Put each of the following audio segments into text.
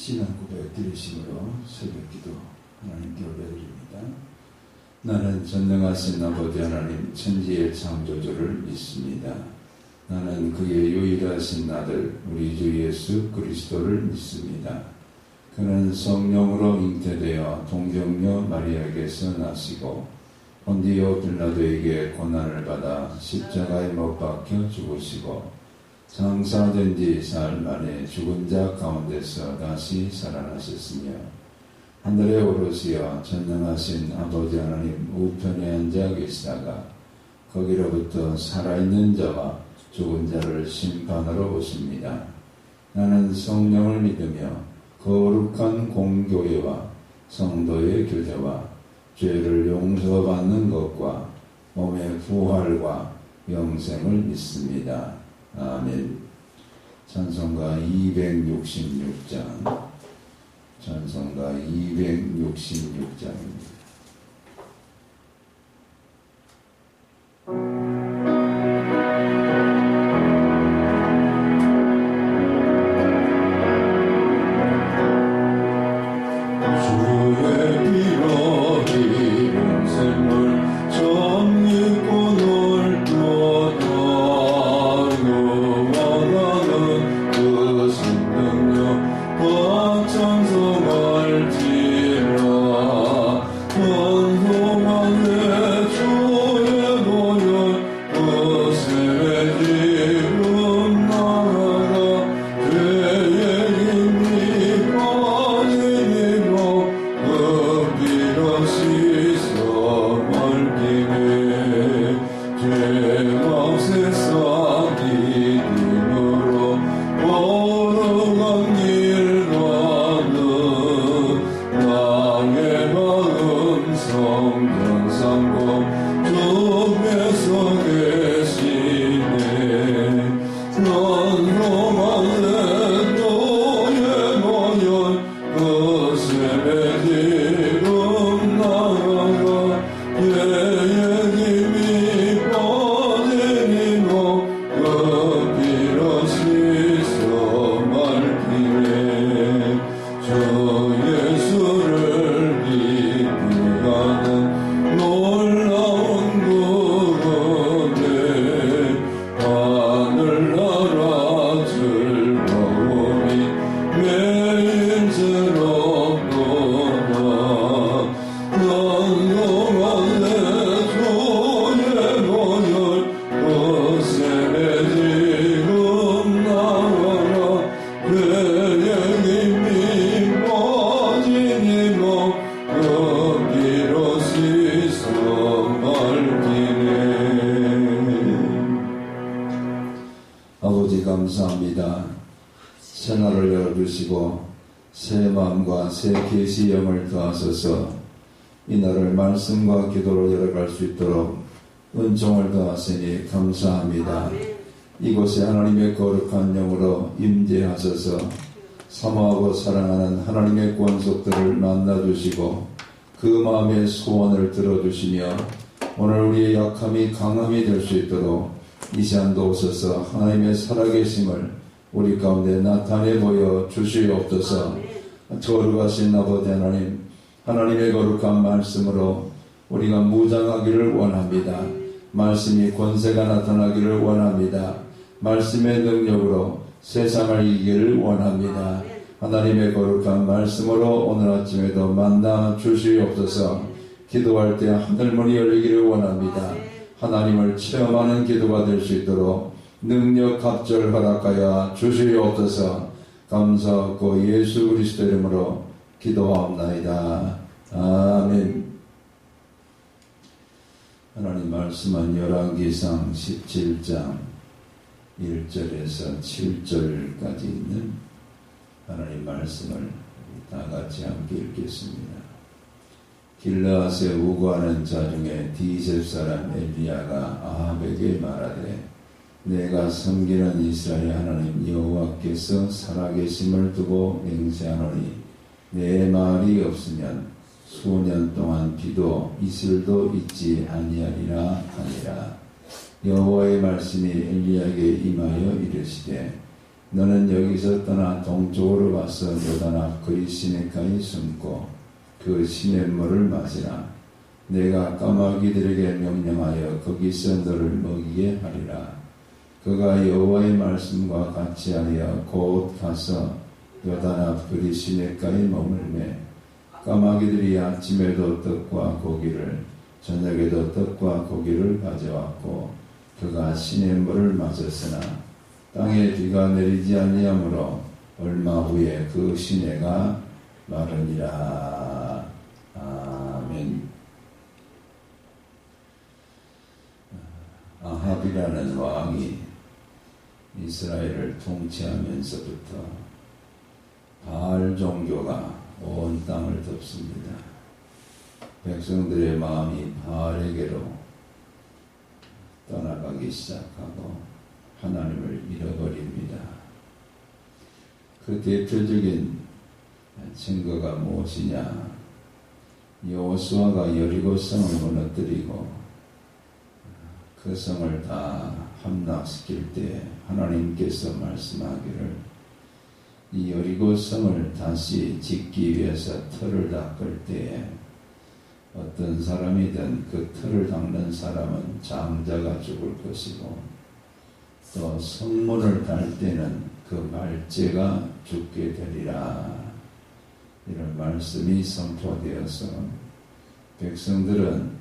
신앙 고백 드리심으로 새벽기도 하나님께 올려드립니다. 나는 전능하신 아버지 하나님 천지의 창조주를 믿습니다. 나는 그의 유일하신 아들 우리 주 예수 그리스도를 믿습니다. 그는 성령으로 잉태되어 동정녀 마리아에게서 나시고 본디오 빌라도에게 고난을 받아 십자가에 못 박혀 죽으시고 장사된 지 사흘 만에 죽은 자 가운데서 다시 살아나셨으며 하늘에 오르시어 전능하신 아버지 하나님 우편에 앉아 계시다가 거기로부터 살아있는 자와 죽은 자를 심판하러 오십니다. 나는 성령을 믿으며 거룩한 공교회와 성도의 교제와 죄를 용서받는 것과 몸의 부활과 영생을 믿습니다. 아멘. 찬송가 266장. 찬송가 266장입니다. 아버지 감사합니다. 새날을 열어주시고 새 마음과 새 계시 영을 더하소서. 이날을 말씀과 기도로 열어갈 수 있도록 은총을 더하시니 감사합니다. 이곳에 하나님의 거룩한 영으로 임재하셔서 사모하고 사랑하는 하나님의 권속들을 만나주시고 그 마음의 소원을 들어주시며 오늘 우리의 약함이 강함이 될 수 있도록 이 시간도 오셔서 하나님의 살아계심을 우리 가운데 나타내 보여 주시옵소서. 거룩하신 아버지 하나님, 하나님의 거룩한 말씀으로 우리가 무장하기를 원합니다. 말씀이 권세가 나타나기를 원합니다. 말씀의 능력으로 세상을 이기기를 원합니다. 하나님의 거룩한 말씀으로 오늘 아침에도 만나 주시옵소서. 기도할 때 하늘문이 열리기를 원합니다. 하나님을 체험하는 기도가 될 수 있도록 능력 갑절 허락하여 주시옵소서. 감사하고 예수 그리스도 이름으로 기도하옵나이다. 아멘. 하나님 말씀은 열왕기상 17장 1절에서 7절까지 있는 하나님 말씀을 다 같이 함께 읽겠습니다. 길르앗에 우거하는 자 중에 디셉 사람 엘리야가 아합에게 말하되 내가 섬기는 이스라엘 하나님 여호와께서 살아계심을 두고 맹세하노니 내 말이 없으면 수년 동안 비도 이슬도 있지 아니하리라 하니라. 여호와의 말씀이 엘리야에게 임하여 이르시되 너는 여기서 떠나 동쪽으로 가서 요단 앞 그리 시내가에 숨고 그 시냇물을 마시라. 내가 까마귀들에게 명령하여 거기서 너를 먹이게 하리라. 그가 여호와의 말씀과 같이 하여 곧 가서 요단 앞 그리 시내가에 머물매 까마귀들이 아침에도 떡과 고기를 저녁에도 떡과 고기를 가져왔고 그가 시냇물을 마셨으나 땅에 비가 내리지 아니하므로 얼마 후에 그 시내가 마르니라. 아멘. 아합이라는 왕이 이스라엘을 통치하면서부터 바알 종교가 온 땅을 덮습니다. 백성들의 마음이 바알에게로 떠나가기 시작하고 하나님을 잃어버립니다. 그 대표적인 증거가 무엇이냐? 여호수아가 여리고 성을 무너뜨리고 그 성을 다 함락시킬 때 하나님께서 말씀하기를 이 여리고 성을 다시 짓기 위해서 터를 닦을 때에 어떤 사람이든 그 터를 닦는 사람은 장자가 죽을 것이고 또 성문을 달 때는 그 말제가 죽게 되리라. 이런 말씀이 선포되어서 백성들은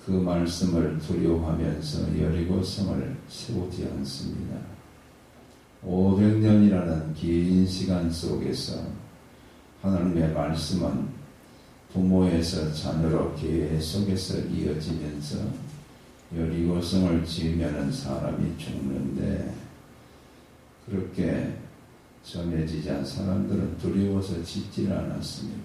그 말씀을 두려워하면서 여리고 성을 세우지 않습니다. 500년이라는 긴 시간 속에서 하나님의 말씀은 부모에서 자녀로 계속해서 이어지면서 여리고성을 지으면 사람이 죽는데 그렇게 전해지자 사람들은 두려워서 짓지를 않았습니다.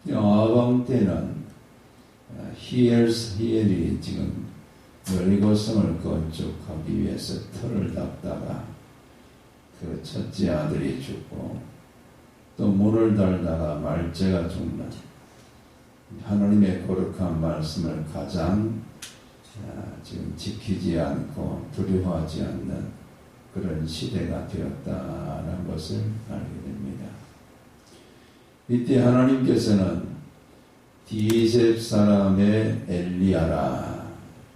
아방 때는 히엘이 지금 여리고성을 건축하기 위해서 터를 닦다가 그 첫째 아들이 죽고 또 문을 달다가 말제가 죽는 하나님의 거룩한 말씀을 가장 지금 지키지 않고 두려워하지 않는 그런 시대가 되었다는 것을 알게 됩니다. 이때 하나님께서는 디셉 사람의 엘리야라,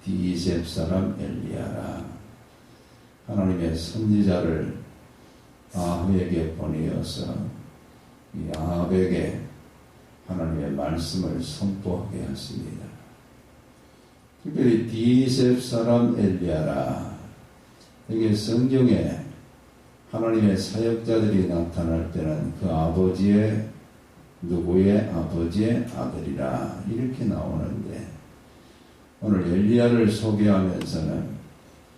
디셉 사람 엘리야라, 하나님의 선지자를 아합에게 보내어서 이 아합에게 하나님의 말씀을 선포하게 하십니다. 특별히 디셉 사람 엘리야라, 이게 성경에 하나님의 사역자들이 나타날 때는 그 아버지의 누구의 아버지의 아들이라 이렇게 나오는데 오늘 엘리야를 소개하면서는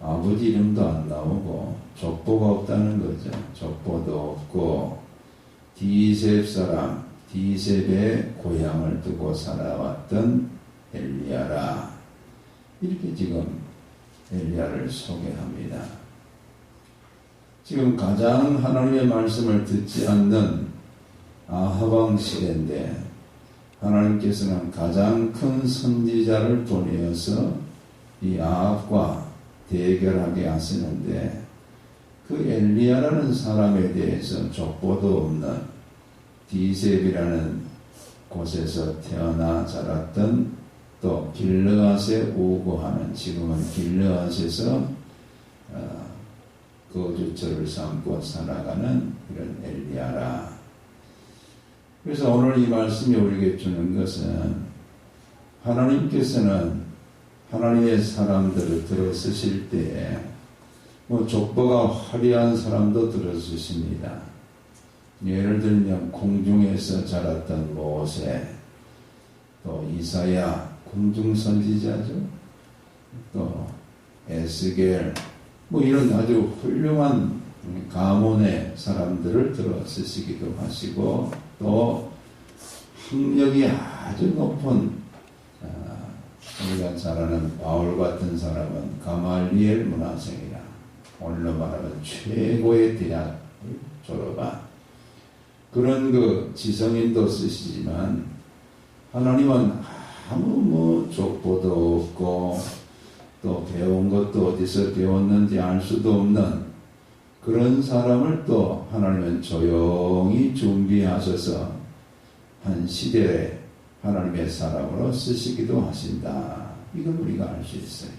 아버지 이름도 안 나오고 족보가 없다는 거죠. 족보도 없고 디셉 사람, 디셉의 고향을 두고 살아왔던 엘리야라 이렇게 지금 엘리야를 소개합니다. 지금 가장 하나님의 말씀을 듣지 않는 아합왕 시대인데 하나님께서는 가장 큰 선지자를 보내어서 이 아합과 대결하게 하시는데 그 엘리야라는 사람에 대해서 족보도 없는 디셉이라는 곳에서 태어나 자랐던 또 길르앗에 우거하는 지금은 길르앗에서 거주처를 삼고 살아가는 이런 엘리야라. 그래서 오늘 이 말씀이 우리에게 주는 것은 하나님께서는 하나님의 사람들을 들어쓰실 때에 족보가 화려한 사람도 들어쓰십니다. 예를 들면 공중에서 자랐던 모세, 또 이사야 공중선지자죠. 또 에스겔 이런 아주 훌륭한 가문의 사람들을 들어쓰시기도 하시고 또 학력이 아주 높은 우리가 잘 아는 바울 같은 사람은 가말리엘 문화생이라 오늘로 말하면 최고의 대학을 졸업한 그런 그 지성인도 쓰시지만 하나님은 아무 족보도 없고 또 배운 것도 어디서 배웠는지 알 수도 없는 그런 사람을 또 하나님은 조용히 준비하셔서 한 시대에 하나님의 사람으로 쓰시기도 하신다. 이걸 우리가 알 수 있어요.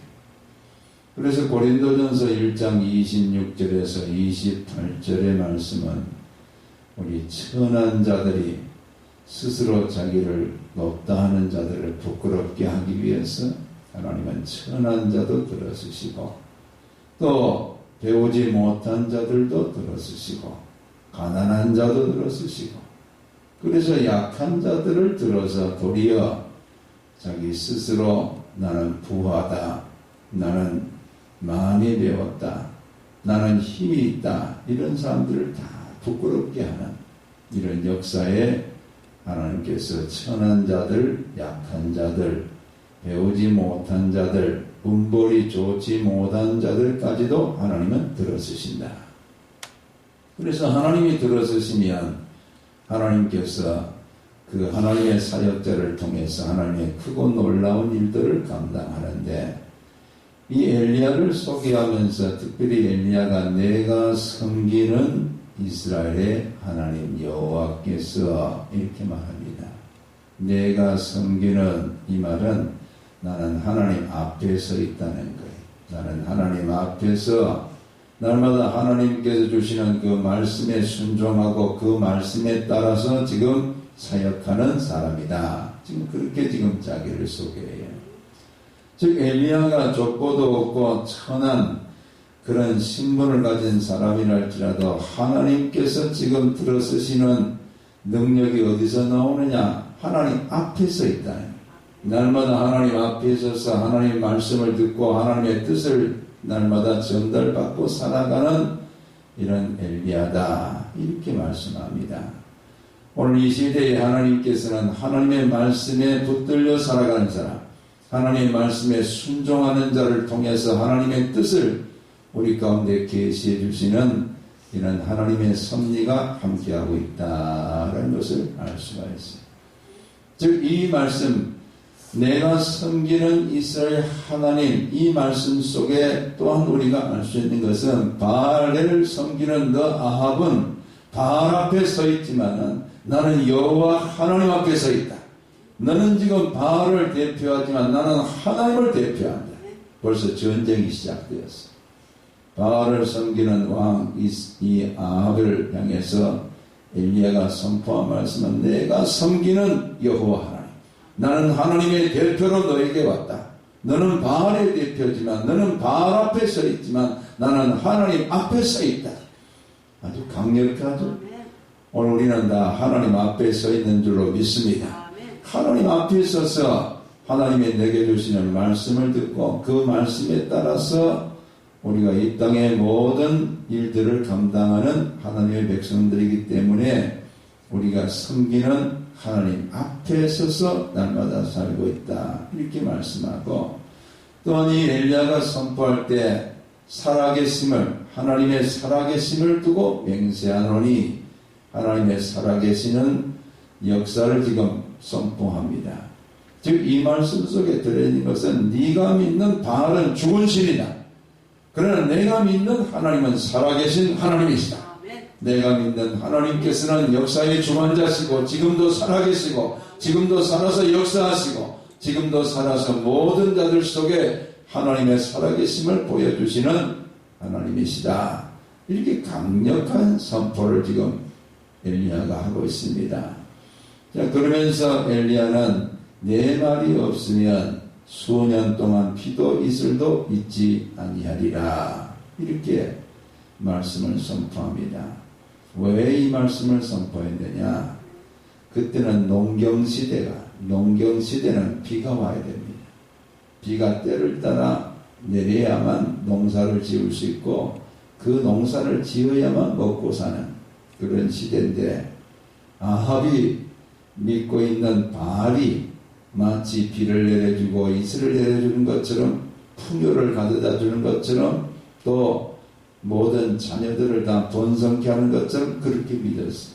그래서 고린도전서 1장 26절에서 28절의 말씀은 우리 천한 자들이 스스로 자기를 높다 하는 자들을 부끄럽게 하기 위해서 하나님은 천한 자도 들어쓰시고 또 배우지 못한 자들도 들어쓰시고 가난한 자도 들어쓰시고 그래서 약한 자들을 들어서 도리어 자기 스스로 나는 부하다, 나는 많이 배웠다, 나는 힘이 있다 이런 사람들을 다 부끄럽게 하는 이런 역사에 하나님께서 천한 자들, 약한 자들, 배우지 못한 자들, 문벌이 좋지 못한 자들까지도 하나님은 들어쓰신다. 그래서 하나님이 들어쓰시면 하나님께서 그 하나님의 사역자를 통해서 하나님의 크고 놀라운 일들을 감당하는데 이 엘리야를 소개하면서 특별히 엘리야가 내가 섬기는 이스라엘의 하나님 여호와께서 이렇게 말합니다. 내가 섬기는 이 말은 나는 하나님 앞에 서 있다는 거예요. 나는 하나님 앞에서 날마다 하나님께서 주시는 그 말씀에 순종하고 그 말씀에 따라서 지금 사역하는 사람이다. 지금 그렇게 지금 자기를 소개해요. 즉 엘리야가 족보도 없고 천한 그런 신분을 가진 사람이랄지라도 하나님께서 지금 들어쓰시는 능력이 어디서 나오느냐? 하나님 앞에 서 있다. 날마다 하나님 앞에 서서 하나님 말씀을 듣고 하나님의 뜻을 날마다 전달받고 살아가는 이런 엘리야다. 이렇게 말씀합니다. 오늘 이 시대에 하나님께서는 하나님의 말씀에 붙들려 살아가는 사람, 하나님의 말씀에 순종하는 자를 통해서 하나님의 뜻을 우리 가운데 계시해 주시는 이런 하나님의 섭리가 함께하고 있다는 것을 알 수가 있어요. 즉 이 말씀, 내가 섬기는 이스라엘 하나님, 이 말씀 속에 또한 우리가 알 수 있는 것은 바알을 섬기는 너 아합은 바알 앞에 서 있지만은 나는 여호와 하나님 앞에 서 있다. 너는 지금 바알을 대표하지만 나는 하나님을 대표한다. 벌써 전쟁이 시작되었어. 바알을 섬기는 왕 이 아합을 향해서 엘리야가 선포한 말씀은 내가 섬기는 여호와 하나님, 나는 하나님의 대표로 너에게 왔다. 너는 바알의 대표지만 너는 바알 앞에 서 있지만 나는 하나님 앞에 서 있다. 아주 강력하죠. 오늘 우리는 다 하나님 앞에 서 있는 줄로 믿습니다. 하나님 앞에 서서 하나님이 내게 주시는 말씀을 듣고 그 말씀에 따라서 우리가 이 땅의 모든 일들을 감당하는 하나님의 백성들이기 때문에 우리가 섬기는 하나님 앞에 서서 날마다 살고 있다. 이렇게 말씀하고 또한 이 엘리야가 선포할 때 살아계심을 하나님의 살아계심을 두고 맹세하노니 하나님의 살아계시는 역사를 지금 선포합니다. 즉 이 말씀 속에 들어있는 것은 네가 믿는 바알은 죽은 신이다. 그러나 내가 믿는 하나님은 살아계신 하나님이시다. 내가 믿는 하나님께서는 역사의 주관자시고 지금도 살아계시고 지금도 살아서 역사하시고 지금도 살아서 모든 자들 속에 하나님의 살아계심을 보여주시는 하나님이시다. 이렇게 강력한 선포를 지금 엘리야가 하고 있습니다. 자, 그러면서 엘리야는 내 말이 없으면 수년 동안 비도 이슬도 있지 아니하리라. 이렇게 말씀을 선포합니다. 왜 이 말씀을 선포했느냐? 그때는 농경시대는 비가 와야 됩니다. 비가 때를 따라 내려야만 농사를 지을 수 있고 그 농사를 지어야만 먹고 사는 그런 시대인데 아합이 믿고 있는 바알이 마치 비를 내려주고 이슬을 내려주는 것처럼 풍요를 가져다 주는 것처럼 또 모든 자녀들을 다 번성케 하는 것처럼 그렇게 믿었어요.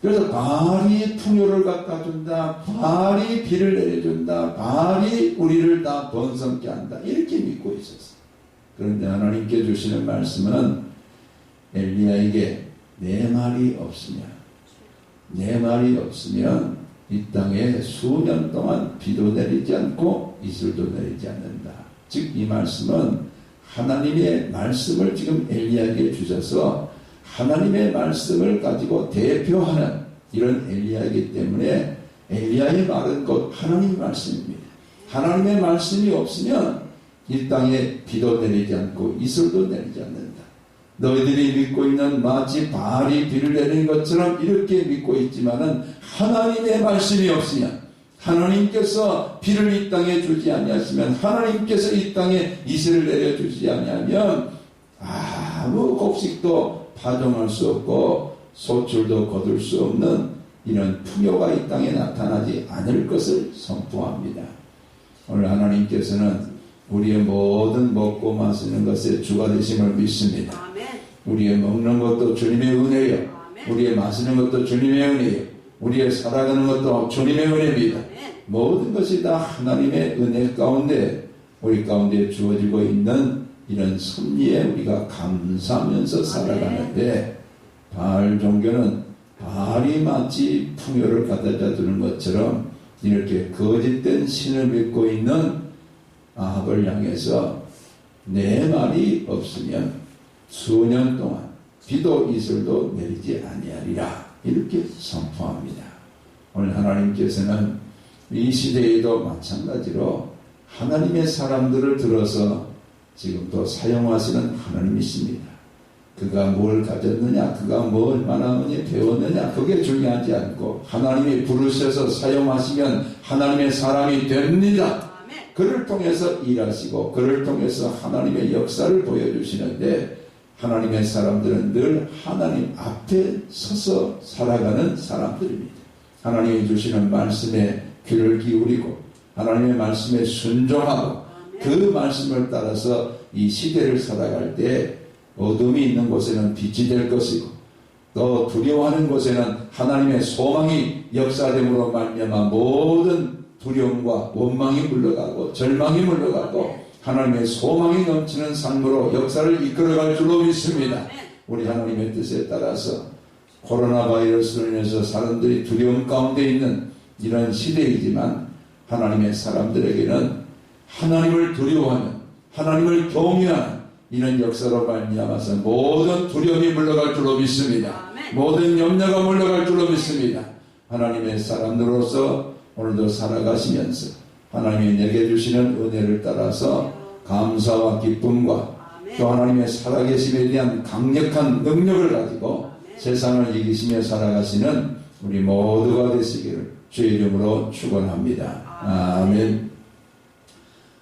그래서 바알이 풍요를 갖다 준다, 바알이 비를 내려준다, 바알이 우리를 다 번성케 한다, 이렇게 믿고 있었어요. 그런데 하나님께 주시는 말씀은 엘리야에게 내 말이 없으면 이 땅에 수년 동안 비도 내리지 않고 이슬도 내리지 않는다. 즉 이 말씀은 하나님의 말씀을 지금 엘리야에게 주셔서 하나님의 말씀을 가지고 대표하는 이런 엘리야이기 때문에 엘리야의 말은 곧 하나님의 말씀입니다. 하나님의 말씀이 없으면 이 땅에 비도 내리지 않고 이슬도 내리지 않는다. 너희들이 믿고 있는 마치 바알이 비를 내리는 것처럼 이렇게 믿고 있지만은 하나님의 말씀이 없으면, 하나님께서 비를 이 땅에 주지 아니하시면, 하나님께서 이 땅에 이슬을 내려주지 아니하면 아무 곡식도 파종할 수 없고 소출도 거둘 수 없는 이런 풍요가 이 땅에 나타나지 않을 것을 선포합니다. 오늘 하나님께서는 우리의 모든 먹고 마시는 것의 주가 되심을 믿습니다. 아멘. 우리의 먹는 것도 주님의 은혜요, 아멘. 우리의 마시는 것도 주님의 은혜요, 우리의 살아가는 것도 주님의 은혜입니다. 아멘. 모든 것이 다 하나님의 은혜 가운데 우리 가운데 주어지고 있는 이런 섭리에 우리가 감사하면서 살아가는데, 바알 종교는 바알이 마치 풍요를 갖다가 주는 것처럼 이렇게 거짓된 신을 믿고 있는 아합을 향해서 내 말이 없으면 수년 동안 비도 이슬도 내리지 아니하리라 이렇게 선포합니다. 오늘 하나님께서는 이 시대에도 마찬가지로 하나님의 사람들을 들어서 지금 또 사용하시는 하나님이십니다. 그가 뭘 가졌느냐, 그가 뭘 얼마나 배웠느냐, 그게 중요하지 않고 하나님이 부르셔서 사용하시면 하나님의 사람이 됩니다. 그를 통해서 일하시고 그를 통해서 하나님의 역사를 보여주시는데, 하나님의 사람들은 늘 하나님 앞에 서서 살아가는 사람들입니다. 하나님이 주시는 말씀에 귀를 기울이고 하나님의 말씀에 순종하고 그 말씀을 따라서 이 시대를 살아갈 때 어둠이 있는 곳에는 빛이 될 것이고, 또 두려워하는 곳에는 하나님의 소망이 역사됨으로 말미암아 모든 두려움과 원망이 물러가고 절망이 물러가고 하나님의 소망이 넘치는 삶으로 역사를 이끌어갈 줄로 믿습니다. 우리 하나님의 뜻에 따라서 코로나 바이러스로 인해서 사람들이 두려움 가운데 있는 이런 시대이지만, 하나님의 사람들에게는 하나님을 두려워하는, 하나님을 경외하는 이런 역사로 말미암아서 모든 두려움이 물러갈 줄로 믿습니다. 모든 염려가 물러갈 줄로 믿습니다. 하나님의 사람들로서 오늘도 살아가시면서 하나님이 내게 주시는 은혜를 따라서 감사와 기쁨과 또 하나님의 살아계심에 대한 강력한 능력을 가지고 세상을 이기시며 살아가시는 우리 모두가 되시기를 주의 이름으로 축원합니다. 아멘.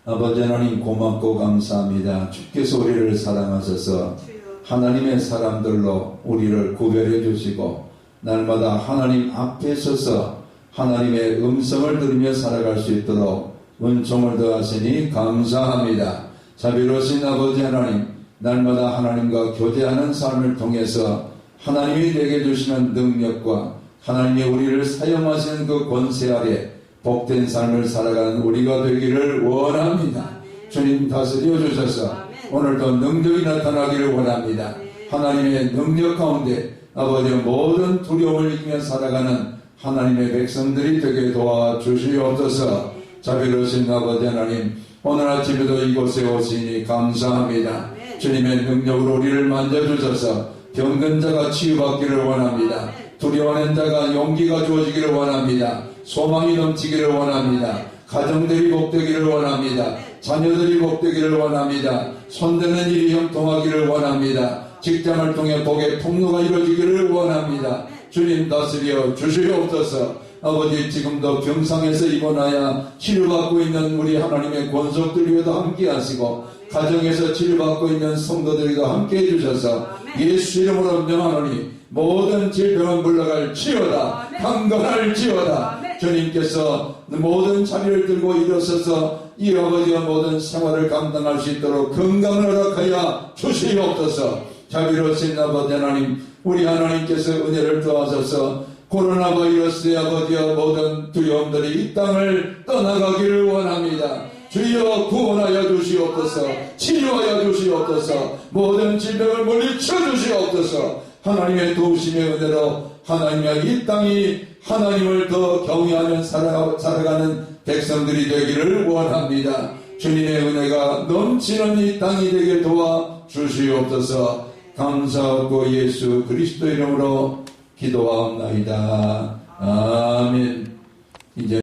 아버지 하나님, 고맙고 감사합니다. 주께서 우리를 사랑하셔서 하나님의 사람들로 우리를 구별해 주시고 날마다 하나님 앞에 서서 하나님의 음성을 들으며 살아갈 수 있도록 은총을 더하시니 감사합니다. 자비로우신 아버지 하나님, 날마다 하나님과 교제하는 삶을 통해서 하나님이 내게 주시는 능력과 하나님이 우리를 사용하시는 그 권세 아래 복된 삶을 살아가는 우리가 되기를 원합니다. 주님 다스려 주셔서 오늘도 능력이 나타나기를 원합니다. 하나님의 능력 가운데 아버지 모든 두려움을 이기며 살아가는 하나님의 백성들이 되게 도와주시옵소서. 자비로우신 아버지 하나님, 오늘 아침에도 이곳에 오시니 감사합니다. 주님의 능력으로 우리를 만져주셔서 병든 자가 치유받기를 원합니다. 두려워하는 자가 용기가 주어지기를 원합니다. 소망이 넘치기를 원합니다. 가정들이 복되기를 원합니다. 자녀들이 복되기를 원합니다. 손대는 일이 형통하기를 원합니다. 직장을 통해 복의 통로가 이루어지기를 원합니다. 주님 다스려 주시옵소서. 아버지, 지금도 병상에서 입원하여 치료받고 있는 우리 하나님의 권속들과도 함께 하시고 가정에서 치료받고 있는 성도들과 함께 해주셔서 예수 이름으로 명하노니 모든 질병은 물러갈 치워다, 강건할 치워다. 주님께서 모든 자리를 들고 일어서서 이 아버지와 모든 생활을 감당할 수 있도록 건강을 허락하여 주시옵소서. 자비로우신 아버지 하나님, 우리 하나님께서 은혜를 더하셔서 코로나 바이러스의 아버지와 모든 두려움들이 이 땅을 떠나가기를 원합니다. 주여 구원하여 주시옵소서. 치료하여 주시옵소서. 모든 질병을 물리쳐 주시옵소서. 하나님의 도우심의 은혜로 하나님의 이 땅이 하나님을 더 경외하며 살아가는 백성들이 되기를 원합니다. 주님의 은혜가 넘치는 이 땅이 되게 도와 주시옵소서. 감사하고 예수 그리스도 이름으로 기도하옵나이다. 아멘. 이제